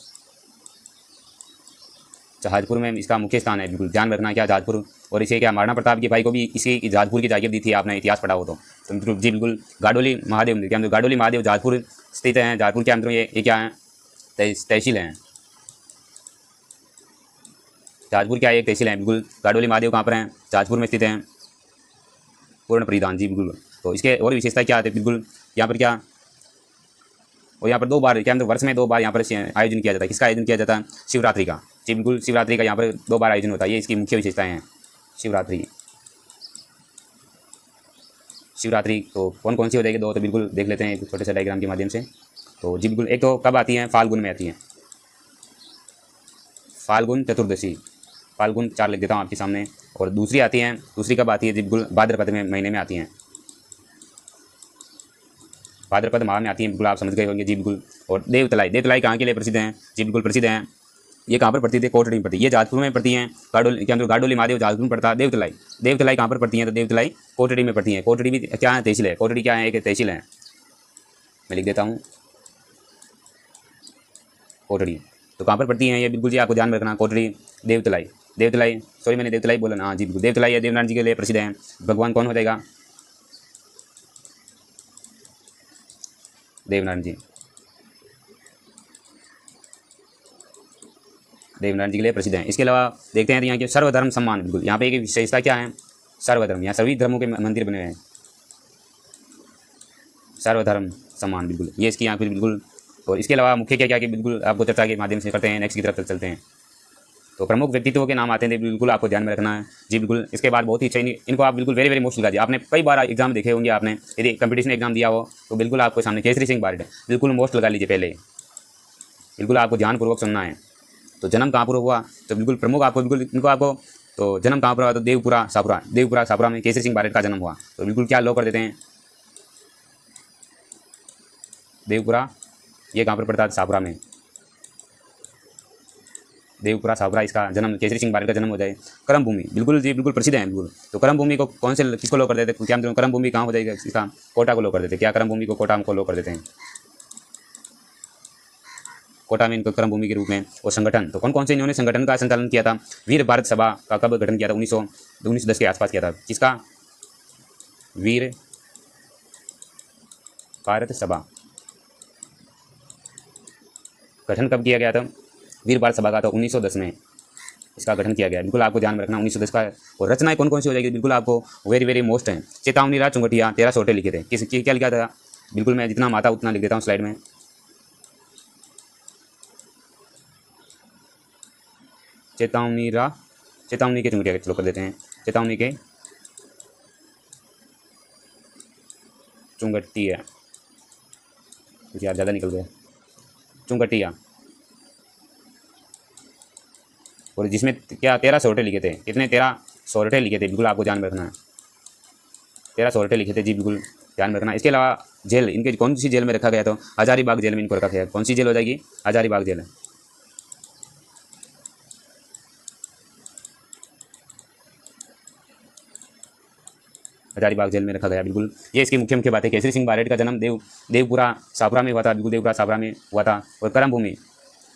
जहाजपुर में इसका मुख्य स्थान है, बिल्कुल ध्यान रखना। क्या? जहाजपुर। और इसे क्या महाराणा प्रताप के भाई को भी इसी जहाजपुर की जागीर दी थी, आपने इतिहास पढ़ा हो तो मित्रों जी बिल्कुल गाडोली महादेव मंदिर। क्या मतलब गाडोली महादेव जहाजपुर स्थित है। जहाजपुर क्या मित्रों, ये क्या है? तहसील है। जहाजपुर क्या है? एक तहसील है बिल्कुल। गाडोली महादेव कहाँ पर है? जहाजपुर में स्थित है। पूर्ण परिधान जी बिल्कुल। तो इसके और विशेषता क्या आती है? बिल्कुल यहाँ पर क्या, और यहाँ पर 2 बार क्या मतलब वर्ष में 2 बार यहाँ पर आयोजन किया जाता है। किसका आयोजन किया जाता है? शिवरात्रि का जी बिल्कुल। शिवरात्रि का यहाँ पर 2 बार आयोजन होता है, ये इसकी मुख्य विशेषताएं हैं। शिवरात्रि तो कौन कौन सी हो जाएगी? 2 तो बिल्कुल देख लेते हैं एक छोटे से डायग्राम के माध्यम से। तो जी बिल्कुल एक तो कब आती है? फाल्गुन में आती है, फाल्गुन चतुर्दशी, फाल्गुन 4 लिख देता हूँ आपके सामने। और दूसरी आती है, दूसरी कब आती है? जी बिल्कुल भाद्रपद में महीने में आती हैं, भाद्रपद माह में आती हैं, बिल्कुल आप समझ गए होंगे जी बिल्कुल। और देवतलाई कहाँ के लिए प्रसिद्ध हैं? जी बिल्कुल प्रसिद्ध हैं। ये कहाँ पर पड़ती थी? कोटड़ी में पड़ती है। ये जहाजपुर में पड़ती हैं। गाडोली महादेव जहाजपुर में पड़ता है। देवतलाई कहाँ पर पड़ती हैं? तो देवतलाई कोटड़ी में पड़ती हैं। कोटड़ी भी क्या है? तहसील है। कोटड़ी क्या है? एक तहसील है। मैं लिख देता हूँ कोटड़ी। तो कहाँ पर पड़ती हैं ये? बिल्कुल जी आपको ध्यान में रखना। कोटड़ी, देवतलाई सॉरी मैंने देवतलाई बोला ना, हाँ जी बिल्कुल देवतलाई है, देवनारायण जी के लिए प्रसिद्ध है। भगवान कौन हो जाएगा? देवनारायण जी, देवनारायण जी के लिए प्रसिद्ध है। इसके अलावा देखते हैं यहाँ के सर्वधर्म सम्मान, बिल्कुल यहाँ पे एक विशेषता क्या है? सर्वधर्म, यहाँ सभी धर्मों के मंदिर बने हुए हैं। सर्वधर्म सम्मान, बिल्कुल ये इसकी यहाँ पर बिल्कुल। और इसके अलावा मुख्य क्या क्या कि बिल्कुल आपको चर्चा के माध्यम से करते हैं। नेक्स्ट की तरफ चलते हैं। तो प्रमुख व्यक्तित्वों के नाम आते हैं, बिल्कुल आपको ध्यान में रखना है जी बिल्कुल। इसके बाद बहुत ही अच्छा इनको आप बिल्कुल वेरी मोस्ट लगा दिए। आपने कई बार एग्जाम देखे होंगे, आपने यदि कंपटीशन एग्जाम दिया हो तो बिल्कुल आपको सामने केसरी सिंह बारिड बिल्कुल मोस्ट लगा लीजिए पहले, बिल्कुल आपको ध्यानपूर्वक सुनना है। तो जन्म कहाँ पर हुआ? तो बिल्कुल प्रमुख आपको बिल्कुल इनको आपको, तो जन्म कहाँ पर हुआ? तो देवपुरा सापुरा में केसरी सिंह बारिड का जन्म हुआ। तो बिल्कुल क्या लो कर देते हैं? देवपुरा, ये कहाँ पर पड़ता है? सापुरा में। देवपुरा सापुरा, इसका जन्म केसरी सिंह बारिड का जन्म हो जाए। कर्म भूमि, बिल्कुल जी बिल्कुल प्रसिद्ध है बिल्कुल। तो कर्म भूमि को कौन से किसको लो कर देते हैं? क्या मतलब कर्म भूमि कहाँ हो जाएगा? इसका कोटा को लो कर देते हैं। क्या कर्म भूमि को कोटा को लो कर देते हैं? कोटा में इनको कर्म भूमि के रूप में। और संगठन, तो कौन कौन से इन्होंने संगठन का संचालन किया था? वीर भारत सभा का कब गठन किया था? 1910 के आसपास किया था। किसका? वीर भारत सभा गठन कब किया गया था? वीर भारत सभा का तो 1910 में इसका गठन किया गया। बिल्कुल आपको ध्यान में रखना 1910 का। और रचनाएं कौन कौन सी हो जाएगी? बिल्कुल आपको वेरी मोस्ट हैं। चेतावनी राज चुंगटिया 13 सोटे लिखे थे। किस क्या लिखा था? बिल्कुल मैं जितना माता उतना लिख देता हूँ स्लाइड में। चेतावनी के चुंगटिया चलो कर देते हैं। चेतावनी के चुंगटिया, कुछ यार ज़्यादा निकल गया, चुंगटिया। और जिसमें क्या 13 सोरठे लिखे थे, कितने 13 सोरठे लिखे थे, बिल्कुल आपको ध्यान में रखना है। 13 सोरठे लिखे थे जी, बिल्कुल ध्यान में रखना। इसके अलावा जेल, इनके कौन सी जेल में रखा गया, तो हजारीबाग जेल में इनको रखा गया। कौन सी जेल हो जाएगी, हजारीबाग जेल। हजारीबाग जेल में रखा गया, बिल्कुल। ये इसकी मुख्य मुख्य बातें। केसरी सिंह बारेट का जन्म देवपुरा सापुरा में हुआ था, बिल्कुल देवपुरा सापुरा में हुआ था। और कर्म भूमि,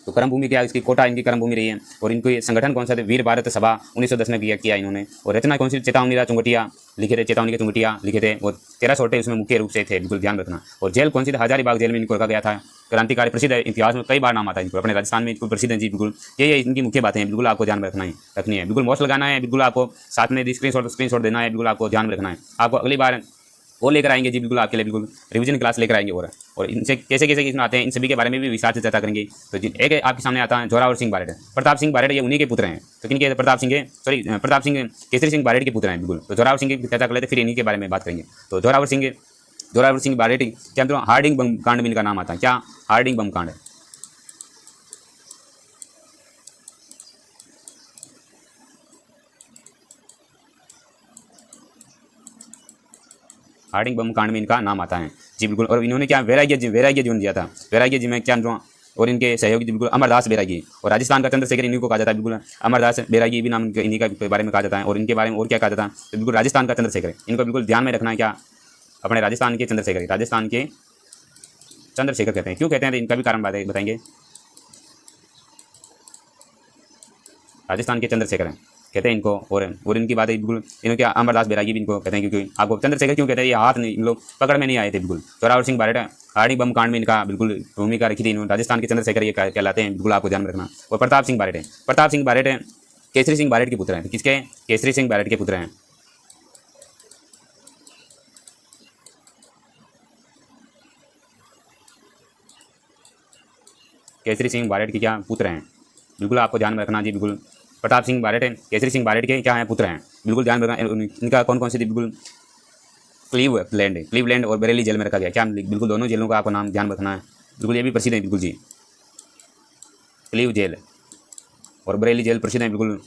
तो कर्म भूमि क्या, इसकी कोटा इनकी कर्म भूमि रही है। और इनको ये संगठन कौन सा था, वीर भारत सभा 1910 में किया इन्होंने। और रचना कौन सी, चेतावनी चुंगटिया लिखे थे, चेतावनी के चुंगटिया लिखे थे। और 13 सोरठे उसमें मुख्य रूप से थे, बिल्कुल ध्यान रखना। और जेल कौन सी थी, हजारीबाग जेल में इनको रखा गया था। क्रांतिकारी प्रसिद्ध है, इतिहास में कई बार नाम आता है इनको, अपने राजस्थान में बिल्कुल प्रसिद्ध है जी, बिल्कुल। ये इनकी मुख्य बातें हैं, बिल्कुल आपको ध्यान में रखनी है। बिल्कुल मौस लगाना है, बिल्कुल आपको साथ में स्क्रीनशॉट देना है, बिल्कुल आपको ध्यान में रखना है। आपको अगली बार वो लेकर आएंगे जी, बिल्कुल आपके लिए बिल्कुल रिवीजन क्लास लेकर आएंगे। और इनसे कैसे कैसे इसमें आते हैं, इन सभी के बारे में भी विस्तार से चर्चा करेंगे। तो एक आपके सामने आता है जोरावर सिंह बारेट। प्रताप सिंह बारेट ये उन्हीं के पुत्र हैं। तो किनके, प्रताप सिंह केसरी सिंह बारेट के पुत्र हैं, बिल्कुल। तो जोरावर सिंह की चर्चा कर लेते, फिर इन्हीं के बारे में बात करेंगे। तो जोरावर सिंह बारेट क्या मतलब, हार्डिंग बम कांड में इनका नाम आता है। क्या, हार्डिंग बम कांड। हार्डिंग बम कांड में इनका नाम आता है जी, बिल्कुल। और इन्होंने क्या, वैराग्य जीवन जिया था। वैराग्य जी में क्या, और इनके सहयोगी बिल्कुल अमरदास बैरागी। और राजस्थान का चंद्रशेखर इन्हीं को कहा जाता है, बिल्कुल। अमरदास बैरागी भी नाम इन्हीं का बारे में कहा जाता है। और इनके बारे में और क्या कहा जाता है, तो बिल्कुल राजस्थान का चंद्रशेखर, इनको बिल्कुल ध्यान में रखना है। क्या, अपने राजस्थान के चंद्रशेखर कहते हैं। क्यों कहते हैं, तो इनका भी कारण बताएंगे। राजस्थान के चंद्रशेखर कहते हैं इनको। और इनकी बातें बिल्कुल, इनके अमरदास बैरागी भी इनको कहते हैं, क्योंकि आपको चंद्रशेखर क्यों कहते हैं, ये हाथ नहीं, इन लोग पकड़ में नहीं आए थे, बिल्कुल। जोरावर सिंह बारेट हार्डिंग बम कांड में इनका बिल्कुल भूमिका रखी थी इन्होंने। राजस्थान के चंद्रशेखर ये कहलाते हैं, बिल्कुल आपको ध्यान में रखना। और प्रताप सिंह बारेट केसरी सिंह बारेट के पुत्र हैं। किसके, केसरी सिंह बारेट के पुत्र हैं। केसरी सिंह बारेट के क्या पुत्र हैं, बिल्कुल आपको ध्यान में रखना जी, बिल्कुल। प्रताप सिंह बारेट केसरी सिंह बारेट के क्या हैं, पुत्र हैं, बिल्कुल ध्यान में रखना। इनका कौन कौन सी थी, बिल्कुल क्लीवलैंड और बरेली जेल में रखा गया। क्या, बिल्कुल दोनों जेलों का आपको नाम ध्यान रखना है, बिल्कुल। ये भी प्रसिद्ध है, बिल्कुल जी। क्लीव जेल और बरेली जेल प्रसिद्ध है, बिल्कुल।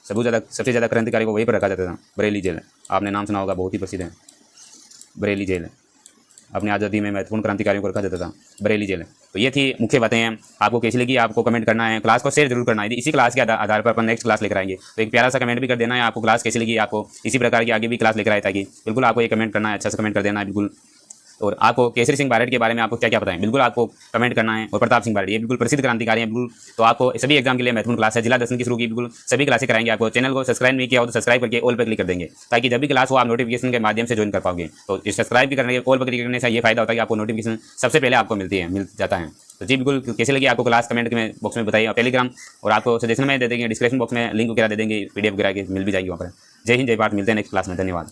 सबसे ज़्यादा क्रांतिकारी को वहीं पर रखा जाता था, बरेली जेल। आपने नाम सुना होगा, बहुत ही प्रसिद्ध है बरेली जेल। अपनी आज़ादी में महत्वपूर्ण क्रांतिकारियों को रखा जाता था, बरेली जेल। तो ये थी मुख्य बातें हैं। आपको कैसी लगी, आपको कमेंट करना है। क्लास को शेयर जरूर करना है। इसी क्लास के आधार पर अपन नेक्स्ट क्लास लेकर आएंगे। तो एक प्यारा सा कमेंट भी कर देना है, आपको क्लास कैसी लगी। आपको इसी प्रकार की आगे भी क्लास लेकर आए, ताकि बिल्कुल आपको ये कमेंट करना है, अच्छा सा कमेंट कर देना है, बिल्कुल। और आपको केसरी सिंह बारेट के बारे में आपको क्या क्या पता है, बिल्कुल आपको कमेंट करना है। और प्रताप सिंह बारेट ये बिल्कुल प्रसिद्ध क्रांतिकारी हैं, बिल्कुल। तो आपको सभी एग्जाम के लिए महत्वपूर्ण क्लास है, जिला 10वीं की शुरू की, बिल्कुल सभी क्लासें कराएंगे। आपको चैनल को सब्सक्राइब नहीं किया हो तो सब्सक्राइब करके ऑल पर क्लिक कर देंगे, ताकि जब भी क्लास हो आप नोटिफिकेशन के माध्यम से ज्वाइन कर पाओगे। तो सब्सक्राइब भी करने के, ऑल पर क्लिक करने से ये फायदा होता है कि आपको नोटिफिकेशन सबसे पहले आपको मिल जाता है। तो जी बिल्कुल, कैसे लगी आपको क्लास, कमेंट में बॉक्स में बताइए। और टेलीग्राम और आपको सजेशन में दे देंगे, डिस्क्रिप्शन बॉक्स में लिंक वगैरह दे देंगे, PDF वगैरह के मिल भी जाएगी वहाँ पर। जय हिंद, जय भारत। मिलते हैं नेक्स्ट क्लास में, धन्यवाद।